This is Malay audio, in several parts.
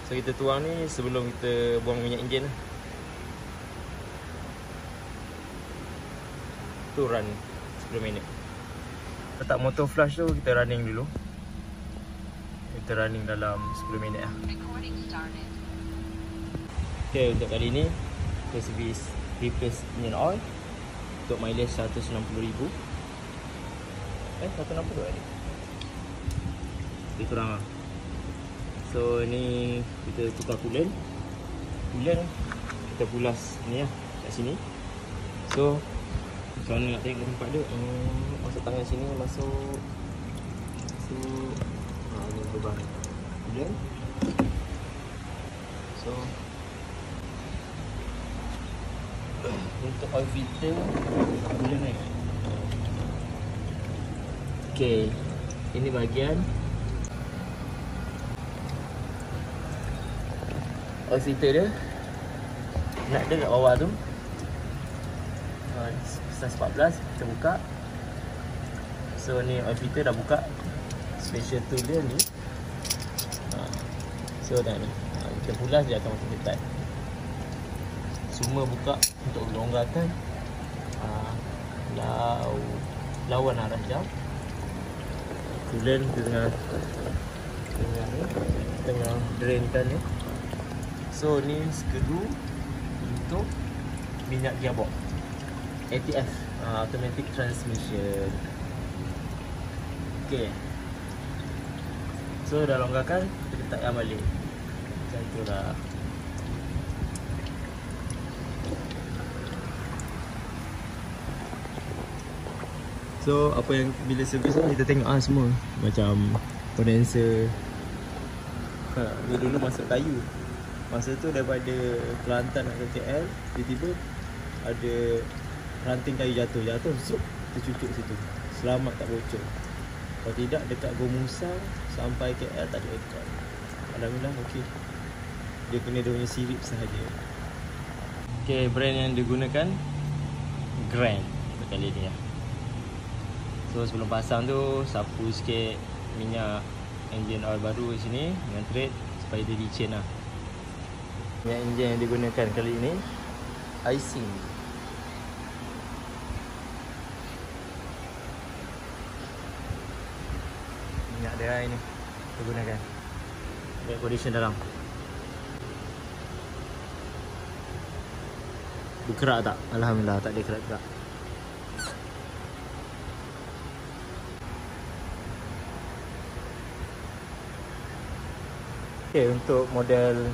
So kita tuang ni sebelum kita buang minyak enjin lah. Tu run 10 minit. Letak motor flush tu kita running dulu. Kita running dalam 10 minit lah. Okay, untuk kali ni kita servis replace engine oil untuk mileage 160,000. 160 ni. Lebih kurang lah. So ni kita tukar coolant. Coolant kita pulas ni lah kat sini. So macam mana nak tengok tempat dia? Masuk tangan sini, masuk ni lubang coolant. So untuk oil filter coolant ni. Okay, ini bahagian oil filter dia. Nak dia kat bawah tu. Size 14 kita buka. So ni oil filter dah buka. Special tool dia ni. So dah ni. Kita pulas dia akan makin ketat. Semua buka untuk melonggarkan lawan arah jam. Coolant tengah drainkan ni. So ni skru untuk minyak gearbox ATF, automatic transmission. Okay, so dah longgarkan, kita letakkan balik macam tu lah. So apa yang bila servis ni kita tengok semua macam condenser. Dia dulu masuk kayu. Masa tu daripada Kelantan nak ke KL, tiba-tiba ada ranting kayu jatuh, zup, tercucuk situ. Selamat tak bocor. Kalau tidak dekat Gua Musa sampai KL tak ada aircon. Alhamdulillah okey. Dia kena dia punya sirip sahaja. Okey, brand yang digunakan Grand untuk kali ni lah. So sebelum pasang tu sapu sikit minyak engine oil baru di sini dengan thread supaya dia licin lah. Minyak engine yang digunakan kali ini Aisin. Minyak dia ini digunakan. Air condition dalam. Berkerak tak? Alhamdulillah tak ada kerak-kerak. Okay, untuk model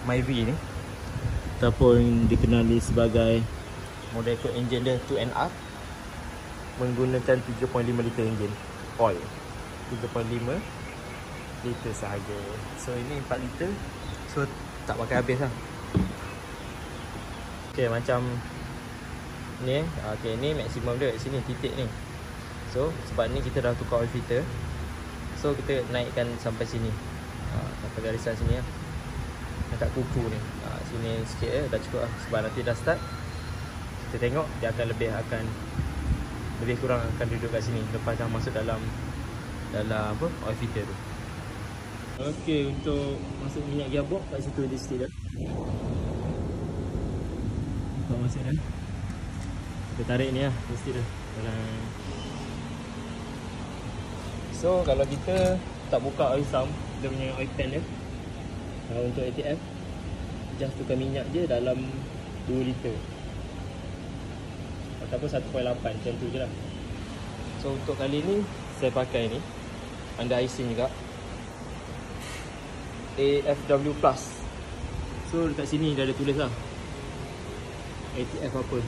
Myvi ni ataupun dikenali sebagai model code engine dia 2NR, menggunakan 3.5 liter engine oil, 3.5 liter sahaja. So ini 4 liter, so tak pakai habis lah. Okay, macam ni okay, ni maksimum dia kat sini, titik ni. So sebab ni kita dah tukar oil filter, so kita naikkan sampai sini, sampai garisan sini lah, dekat kuku ni. Sini sikit dah cukup lah. Sebab nanti dah start, kita tengok dia akan lebih kurang akan duduk kat sini lepas dah masuk dalam apa, oil filter tu. Okey, untuk masuk minyak gearbox kat situ ada sikit dah. Buat masuk dah. Kita tarik ni lah mesti dah. So kalau kita tak buka oil sump, dia punya oil pan dia, untuk ATF just tukar minyak je dalam 2 liter ataupun 1.8, macam tu je lah. So untuk kali ni saya pakai ni Honda Aisin juga, AFW Plus. So dekat sini dah ada tulis lah ATF apa,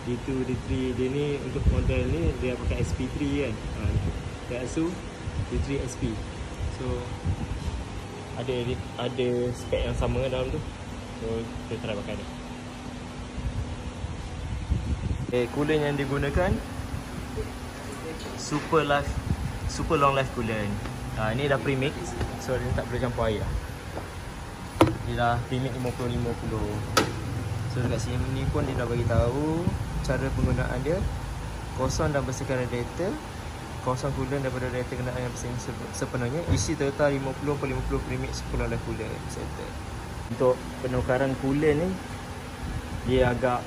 D2, D3. Dia ni untuk model ni dia pakai SP3 kan, Daihatsu D3 SP. So ada spek yang sama dalam tu, so kita try pakai ni. Okay, coolant yang digunakan super long life coolant. Ni dah premix, so dia tak perlu campur air lah. Dia dah premix 50-50. So dekat sini pun dia dah bagi tahu cara penggunaan dia. Kosong dan bersihkan radiator kawasan coolant daripada radiator kenderaan yang bersaing sepenuhnya. Isi total 50/50 premix sepuluh oleh coolant center. Untuk penukaran coolant ni dia agak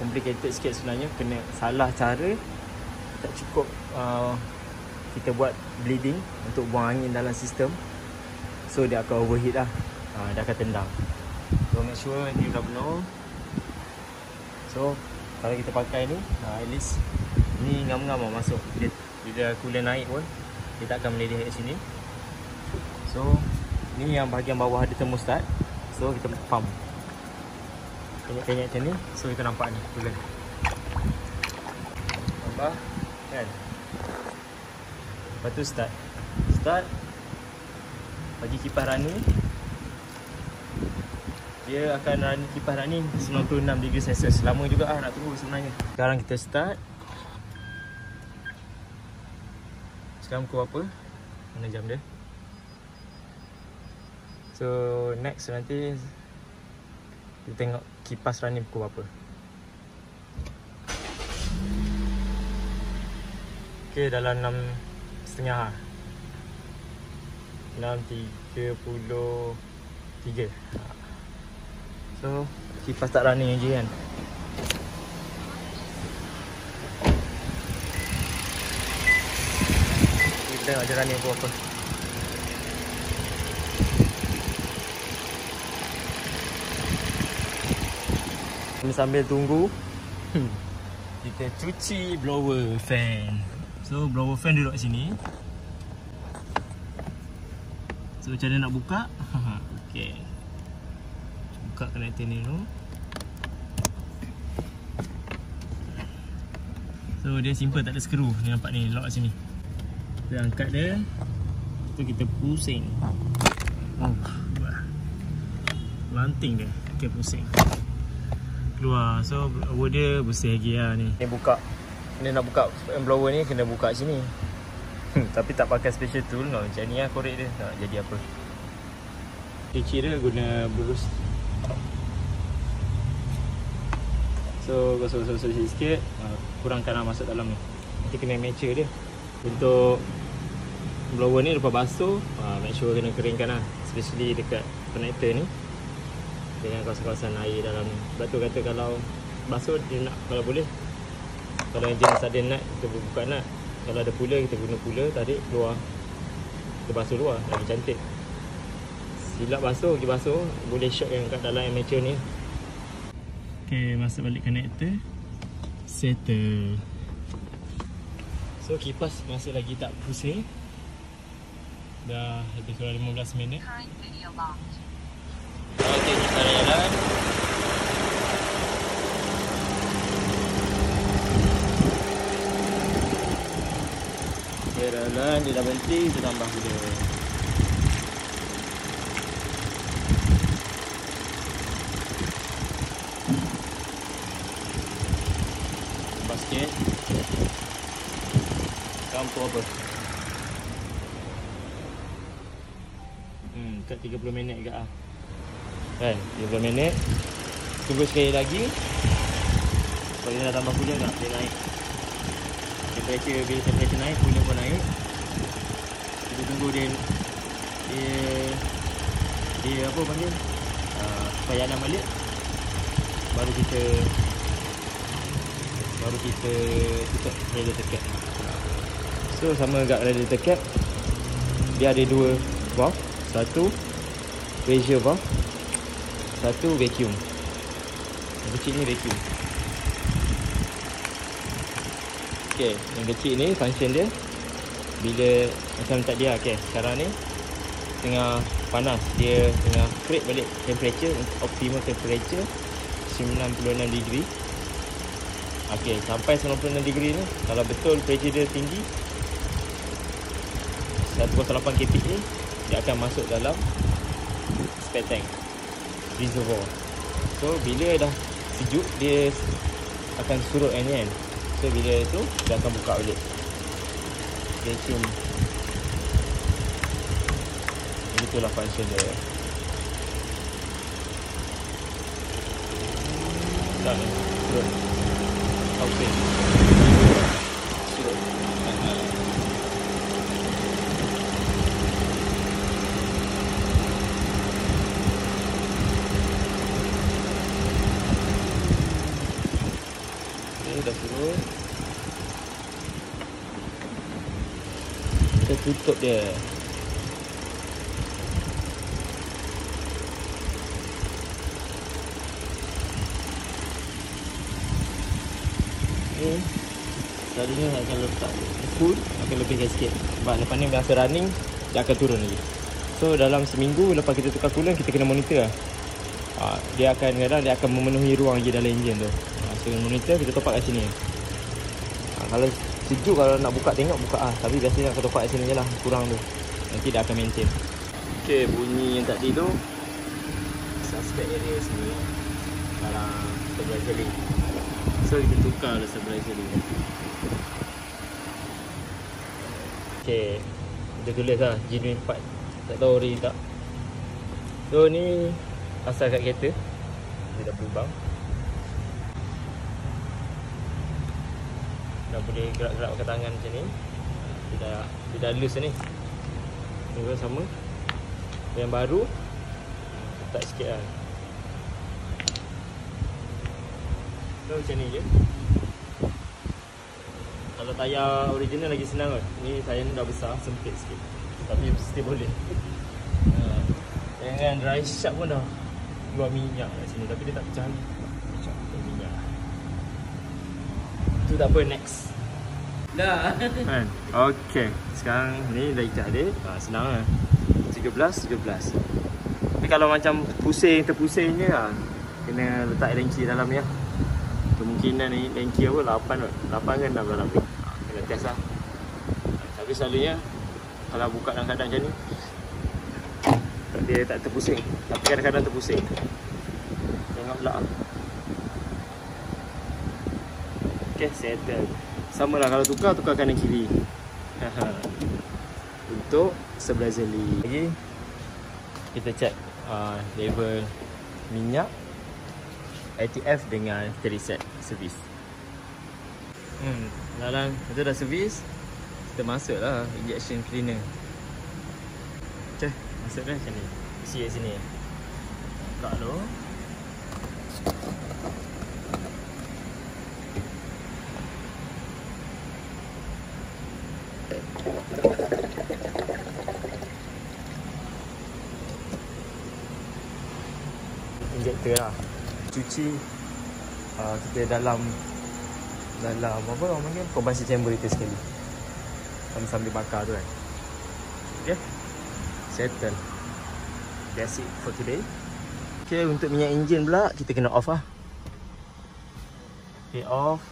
complicated sikit sebenarnya, kena salah cara tak cukup kita buat bleeding untuk buang angin dalam sistem, so dia akan overheat lah, dia akan tendang. So make sure dia dah penuh. So kalau kita pakai ni at least ni ngam-ngam lah masuk. Bila coolant naik pun dia tak akan mendidih kat sini. So ni yang bahagian bawah ada thermostat, so kita pump penyek-penyek macam ni, so kita nampak ni coolant nampak kan. Lepas tu start bagi kipas running, dia akan run kipas running 96°C. Lama juga nak tunggu sebenarnya. Sekarang kita start. Sekarang pukul apa? Mana jam dia? So next nanti kita tengok kipas running pukul berapa. Okay, dalam 6.30 6.33. So kipas tak running lagi kan. Kita tengok je running pukul apa. Sambil tunggu kita cuci blower fan. So blower fan duduk sini. So macam mana nak buka? Okay, buka connector ni dulu. So dia simple, tak ada skru. Ni nampak ni, lock kat sini. Kita angkat dia, tu kita pusing. Lanting dia, okay, pusing keluar. So blower dia bersih lagi lah ni. Ni buka, ni nak buka blower ni kena buka sini. Tapi tak pakai special tool no. Macam ni lah korek dia, tak jadi apa. Cuci dia guna burus. So gosok-gosok sikit, kurangkan lah masuk dalam ni. Nanti kena matcher dia. Untuk blower ni lepas basuh, make sure kena keringkan lah, especially dekat connector ni dengan kawasan-kawasan air dalam ni. Sebab tu kata kalau basuh dia nak, kalau boleh, kalau yang jenis ada nut kita buka nut, kalau ada puller kita guna puller, tarik keluar, kita basuh luar, lagi cantik. Silap basuh, pergi basuh, boleh shock yang kat dalam amateur ni. Ok, masuk balik connector, settle. So kipas masih lagi tak pusing. Dah lebih kurang 15 minit. Ok, kita dah jalan. Ok, jalan, dia dah berhenti, kita tambah gula. Tambah sikit. Campur apa? Kat 30 minit ke ah. Kan, 30 minit. Tunggu sekali lagi. Kalau dia dah tambah gula tak, dia naik. Temperature, bila temperature naik, gula pun naik. Kita tunggu dia apa panggil? Payanan balik. Baru kita tutup radiator cap. So sama dekat radiator cap, dia ada dua valve. Satu pressure valve, satu vacuum. Yang kecil ni vacuum. Ok, yang kecil ni function dia bila macam tadi lah. Ok, sekarang ni tengah panas, dia tengah create balik temperature, optimal temperature 96 degree. Ok, sampai 96 degree ni, kalau betul pressure dia tinggi 108 kPa, dia akan masuk dalam spare tank reservoir. So bila dah sejuk, dia akan surut ni kan. So bila tu dia akan buka balik vacuum. Itulah function dia. Dah ni surut. Okay, surut. tutup dia. Ni selalunya akan letak full, akan lebihkan sikit. Sebab lepas ni masa running, dia akan turun lagi. So dalam seminggu lepas kita tukar coolant, kita kena monitor lah. Dia akan memenuhi ruang je dalam enjin tu. So monitor kita top up kat sini. Kalau sejuk, kalau nak buka tengok buka tapi biasanya akan top up kat sini je lah, kurang tu. Nanti dia akan maintain. Okay, bunyi yang tadi tu suspect area sini dalam stabilizer link. So kita tukar lah stabilizer link. Okay, kita tulis lah genuine part. Tak tahu ori tak. So ni asal kat kereta, dia dah berlubang. Dah boleh gerak-gerak pakai tangan macam ni. Dia dah loose ni. Ni pun sama. Yang baru letak sikit lah. So macam ni je. Kalau tayar original lagi senang kot. Ni tayar ni dah besar, sempit sikit, tapi still boleh. Dengan dry shaft pun dah keluar minyak kat sini, tapi dia tak pecah ni. Pecah minyak. Tu tak apa, next. Dah. Kan? Okay, sekarang ni dah ikat dia. Senang lah. 13. Tapi kalau macam terpusing je lah, kena letak LNG dalam ni lah. Kemungkinan ni LNG apa 8 kot. 8 kan dalam ni. Kena test lah. Tapi selalunya kalau buka dalam keadaan macam ni, dia tak terpusing. Tapi kadang-kadang terpusing. Tengok pula. Okay, settle. Sama lah kalau tukar kanan kiri. Untuk sebelah zeli. Lagi kita check level minyak, ITF dengan reset servis. Dalam kita dah servis, kita masuk lah injection cleaner. Okay, masuk dah macam ni. Isi kat sini. Buka dulu. Injector lah. Cuci kita dalam apa orang panggil, combustion chamber kita sekali. Sambil bakar tu kan. Okay, settle. That's it for today. Okay, untuk minyak enjin pula kita kena off lah. Okay, off.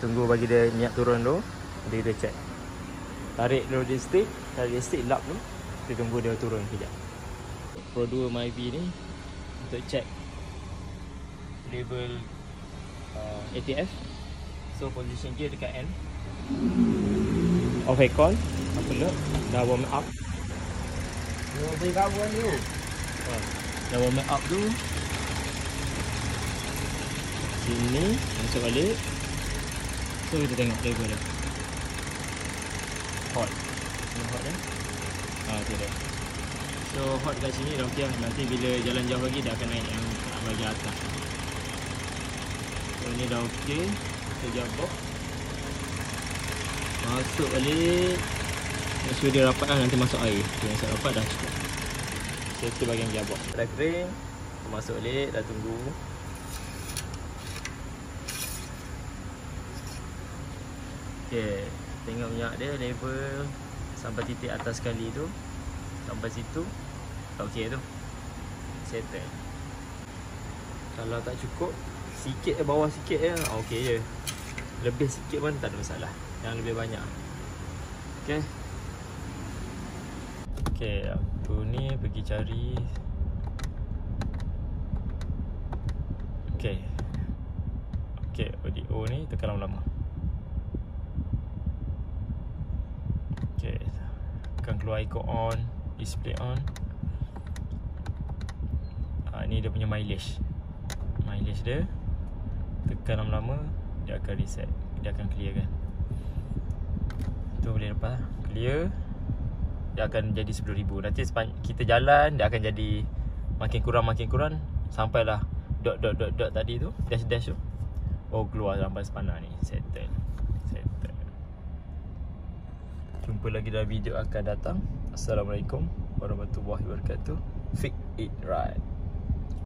Tunggu bagi dia minyak turun tu. Nanti kita check. Tarik dulu dia stick. Lock tu. Kita tunggu dia turun kejap. Pro 2 MyV ni untuk check level ATF. So position gear dekat N. Off aircon. Apa look? Dah warm up. Beri kawan dulu. Dah warm up tu. Sini masuk balik. So kita tengok level dia. Hot. Ini hot dah. Tu dah. So hot kat sini dah okey lah. Nanti bila jalan jauh lagi dia akan naik yang bahagian atas. So ni dah okey. Kita jabok. Masuk balik. Make sure dia rapat lah, nanti masuk air. Okay, masuk rapat dah cukup. So itu bahagian jabok. Dah kering. Masuk balik, dah tunggu. Okay, tengok minyak dia level sampai titik atas sekali tu. Sampai situ okey tu. Settle. Kalau tak cukup, sikit bawah sikit je, okey je. Lebih sikit pun tak ada masalah. Yang lebih banyak. Okey. Okey, aku ni pergi cari. Okey. Okey, audio ni tekan lama-lama. Okey. Akan keluar ikon on, display on. Ni dia punya mileage. Mileage dia. Tekan lama-lama, dia akan reset. Dia akan clear kan. Tu boleh lepas. Clear. Dia akan jadi 10,000. Nanti kita jalan, dia akan jadi makin kurang sampailah dot tadi tu, dash tu. Oh, keluar sampai sepanar ni. Settle. Jumpa lagi dalam video akan datang. Assalamualaikum warahmatullahi wabarakatuh. Fit it right.